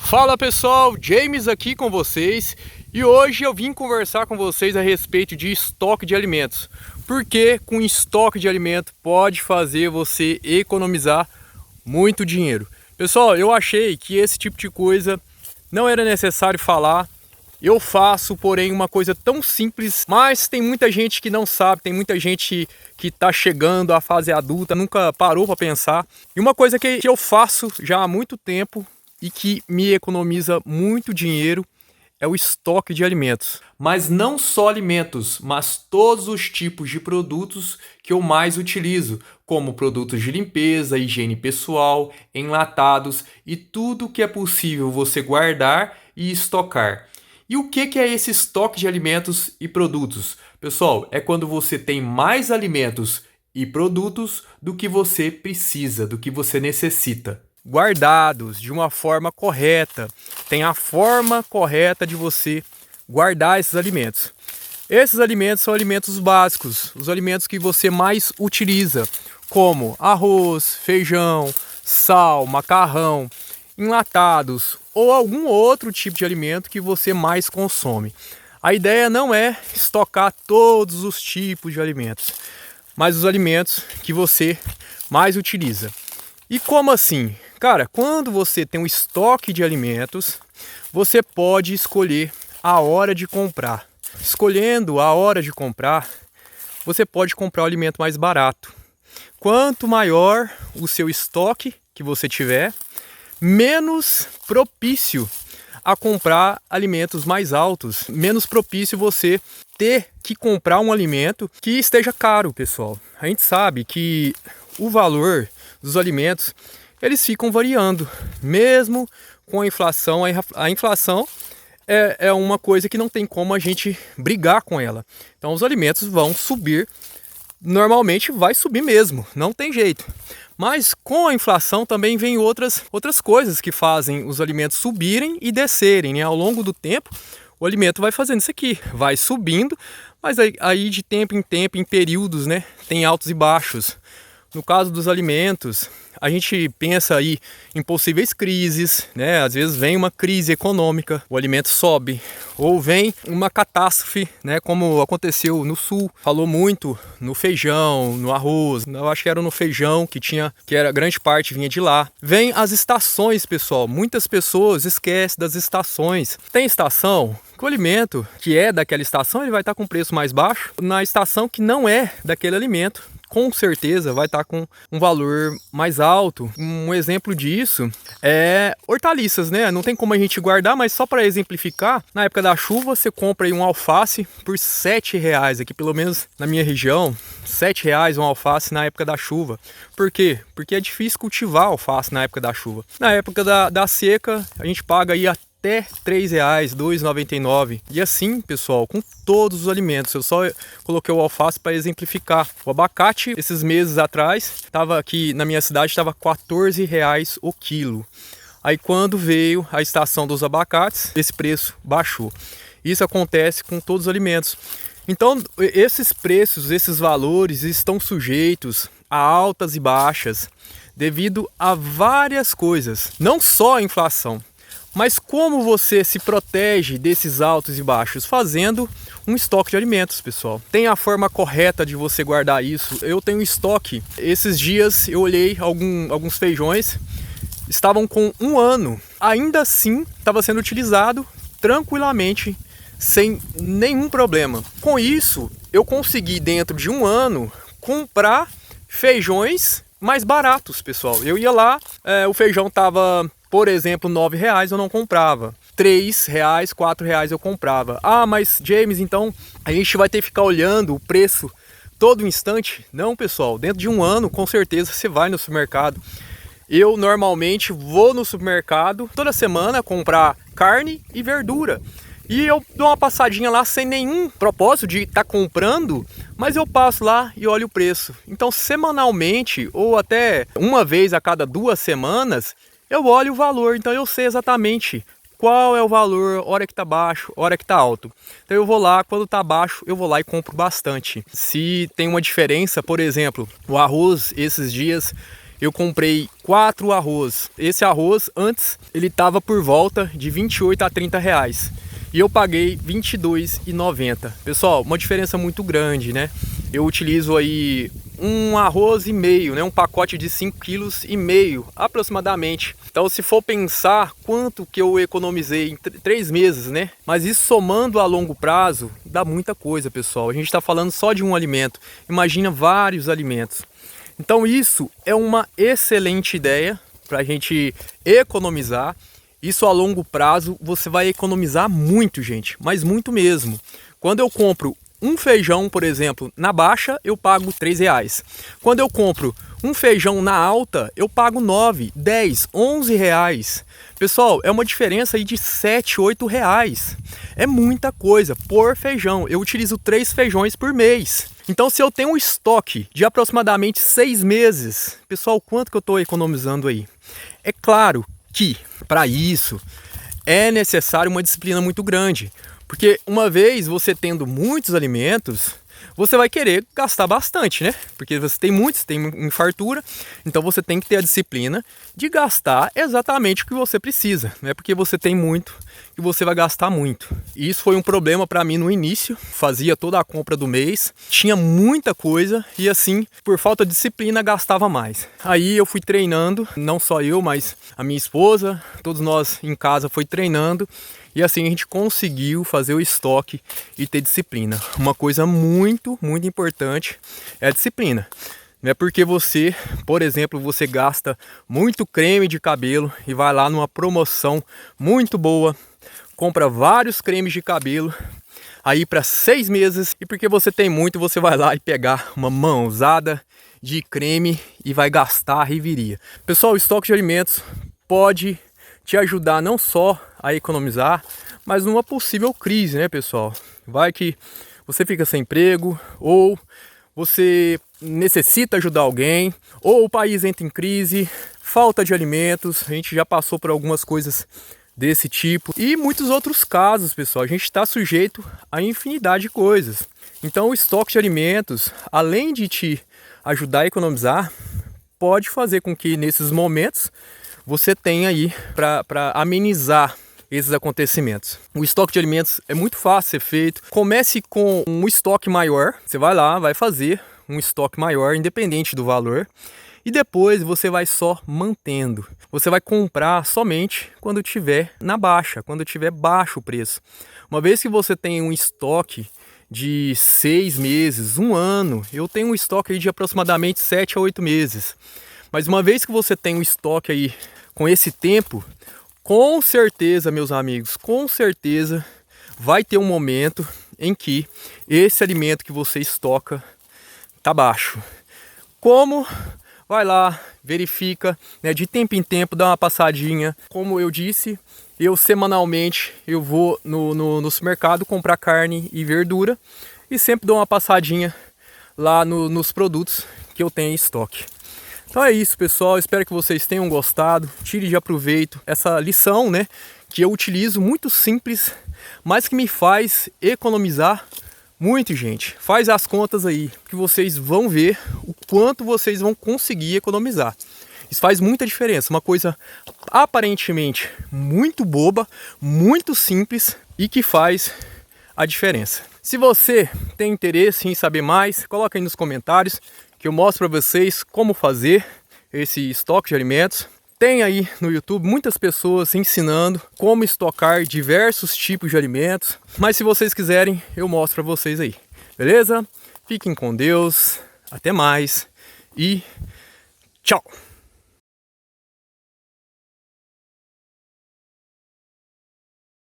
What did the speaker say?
Fala pessoal, James aqui com vocês e hoje eu vim conversar com vocês a respeito de estoque de alimentos. Porque com estoque de alimento pode fazer você economizar muito dinheiro. Pessoal, eu achei que esse tipo de coisa não era necessário falar. Eu faço, porém, uma coisa tão simples, mas tem muita gente que não sabe, tem muita gente que está chegando à fase adulta, nunca parou para pensar. E uma coisa que eu faço já há muito tempo e que me economiza muito dinheiro é o estoque de alimentos. Mas não só alimentos, mas todos os tipos de produtos que eu mais utilizo, como produtos de limpeza, higiene pessoal, enlatados e tudo que é possível você guardar e estocar. E o que é esse estoque de alimentos e produtos? Pessoal, é quando você tem mais alimentos e produtos do que você precisa, do que você necessita. Guardados de uma forma correta. Tem a forma correta de você guardar esses alimentos. Esses alimentos são alimentos básicos, os alimentos que você mais utiliza, como arroz, feijão, sal, macarrão, enlatados ou algum outro tipo de alimento que você mais consome. A ideia não é estocar todos os tipos de alimentos, mas os alimentos que você mais utiliza. E como assim? Cara, quando você tem um estoque de alimentos, você pode escolher a hora de comprar. Escolhendo a hora de comprar, você pode comprar o alimento mais barato. Quanto maior o seu estoque que você tiver, menos propício a comprar alimentos mais altos, menos propício você ter que comprar um alimento que esteja caro, pessoal. A gente sabe que o valor dos alimentos, eles ficam variando, mesmo com a inflação. A inflação é uma coisa que não tem como a gente brigar com ela. Então os alimentos vão subir, normalmente vai subir mesmo, não tem jeito. Mas com a inflação também vem outras coisas que fazem os alimentos subirem e descerem, né? Ao longo do tempo, o alimento vai fazendo isso aqui, vai subindo, mas aí de tempo em tempo, em períodos, né? Tem altos e baixos. No caso dos alimentos, a gente pensa aí em possíveis crises, né? Às vezes vem uma crise econômica, o alimento sobe, ou vem uma catástrofe, né? Como aconteceu no sul, falou muito no feijão, no arroz, eu acho que era no feijão que era grande parte vinha de lá. Vem as estações, pessoal, muitas pessoas esquecem das estações. Tem estação que o alimento que é daquela estação, ele vai estar com preço mais baixo, na estação que não é daquele alimento, com certeza vai estar com um valor mais alto. Um exemplo disso é hortaliças, né? Não tem como a gente guardar, mas só para exemplificar, na época da chuva você compra aí um alface por R$7 aqui, pelo menos na minha região, R$7 um alface na época da chuva. Por quê? Porque é difícil cultivar alface na época da chuva. Na época da seca, a gente paga aí até R$3, R$2,99. E assim, pessoal, com todos os alimentos. Eu só coloquei o alface para exemplificar. O abacate, esses meses atrás, estava aqui na minha cidade, estava R$14 o quilo. Aí quando veio a estação dos abacates, esse preço baixou. Isso acontece com todos os alimentos. Então, esses preços, esses valores estão sujeitos a altas e baixas devido a várias coisas, não só a inflação. Mas como você se protege desses altos e baixos? Fazendo um estoque de alimentos, pessoal. Tem a forma correta de você guardar isso. Eu tenho estoque. Esses dias eu olhei alguns feijões, estavam com 1 ano. Ainda assim, estava sendo utilizado tranquilamente, sem nenhum problema. Com isso, eu consegui dentro de 1 ano comprar feijões mais baratos, pessoal. Eu ia lá, o feijão estava, por exemplo, R$9, eu não comprava. R$3, R$4 eu comprava. Ah, mas James, então a gente vai ter que ficar olhando o preço todo instante? Não, pessoal, dentro de 1 ano, com certeza você vai no supermercado. Eu normalmente vou no supermercado toda semana comprar carne e verdura. E eu dou uma passadinha lá sem nenhum propósito de estar comprando, mas eu passo lá e olho o preço. Então, semanalmente, ou até uma vez a cada 2 semanas, eu olho o valor. Então, eu sei exatamente qual é o valor, hora que está baixo, hora que está alto. Então, eu vou lá, quando está baixo, eu vou lá e compro bastante. Se tem uma diferença, por exemplo, o arroz, esses dias, eu comprei 4 arroz. Esse arroz antes ele estava por volta de 28 a 30 reais. E eu paguei R$ 22,90. Pessoal, uma diferença muito grande, né? Eu utilizo aí um arroz e meio, né? Um pacote de 5,5 kg aproximadamente. Então, se for pensar quanto que eu economizei em 3 meses, né? Mas isso somando a longo prazo, dá muita coisa, pessoal. A gente está falando só de um alimento. Imagina vários alimentos. Então, isso é uma excelente ideia para a gente economizar. Isso a longo prazo você vai economizar muito, gente, mas muito mesmo. Quando eu compro um feijão, por exemplo, na baixa, eu pago R$3. Quando eu compro um feijão na alta, eu pago 9, 10, 11 reais. Pessoal, é uma diferença aí de 7, 8 reais. É muita coisa por feijão. Eu utilizo 3 feijões por mês. Então, se eu tenho um estoque de aproximadamente 6 meses, pessoal, quanto que eu estou economizando aí? É claro que para isso é necessário uma disciplina muito grande, porque uma vez você tendo muitos alimentos, você vai querer gastar bastante, né? Porque você tem muitos, tem em fartura, então você tem que ter a disciplina de gastar exatamente o que você precisa. Não é porque você tem muito que você vai gastar muito. E isso foi um problema para mim no início. Fazia toda a compra do mês, tinha muita coisa e assim, por falta de disciplina, gastava mais. Aí eu fui treinando, não só eu, mas a minha esposa, todos nós em casa foi treinando. E assim a gente conseguiu fazer o estoque e ter disciplina. Uma coisa muito importante é a disciplina. Não é porque você, por exemplo, você gasta muito creme de cabelo e vai lá numa promoção muito boa, compra vários cremes de cabelo aí para 6 meses e porque você tem muito, você vai lá e pegar uma mãozada de creme e vai gastar a riveria. Pessoal, o estoque de alimentos pode te ajudar não só a economizar, mas numa possível crise, né, pessoal? Vai que você fica sem emprego, ou você necessita ajudar alguém, ou o país entra em crise, falta de alimentos, a gente já passou por algumas coisas desse tipo, e muitos outros casos, pessoal, a gente está sujeito a infinidade de coisas. Então o estoque de alimentos, além de te ajudar a economizar, pode fazer com que nesses momentos você tem aí para amenizar esses acontecimentos. O estoque de alimentos é muito fácil ser feito. Comece com um estoque maior. Você vai lá, vai fazer um estoque maior, independente do valor. E depois você vai só mantendo. Você vai comprar somente quando tiver na baixa, quando tiver baixo o preço. Uma vez que você tem um estoque de 6 meses, 1 ano, eu tenho um estoque aí de aproximadamente 7 a 8 meses. Mas uma vez que você tem um estoque aí com esse tempo, com certeza, meus amigos, com certeza vai ter um momento em que esse alimento que você estoca tá baixo. Como? Vai lá, verifica, né, de tempo em tempo, dá uma passadinha. Como eu disse, eu semanalmente eu vou no supermercado comprar carne e verdura e sempre dou uma passadinha lá nos produtos que eu tenho em estoque. Então é isso, pessoal, espero que vocês tenham gostado, tire de aproveito essa lição, né, que eu utilizo, muito simples, mas que me faz economizar muito, gente. Faz as contas aí, que vocês vão ver o quanto vocês vão conseguir economizar. Isso faz muita diferença, uma coisa aparentemente muito boba, muito simples e que faz a diferença. Se você tem interesse em saber mais, coloca aí nos comentários que eu mostro para vocês como fazer esse estoque de alimentos. Tem aí no YouTube muitas pessoas ensinando como estocar diversos tipos de alimentos, mas se vocês quiserem eu mostro para vocês aí, beleza? Fiquem com Deus, até mais e tchau!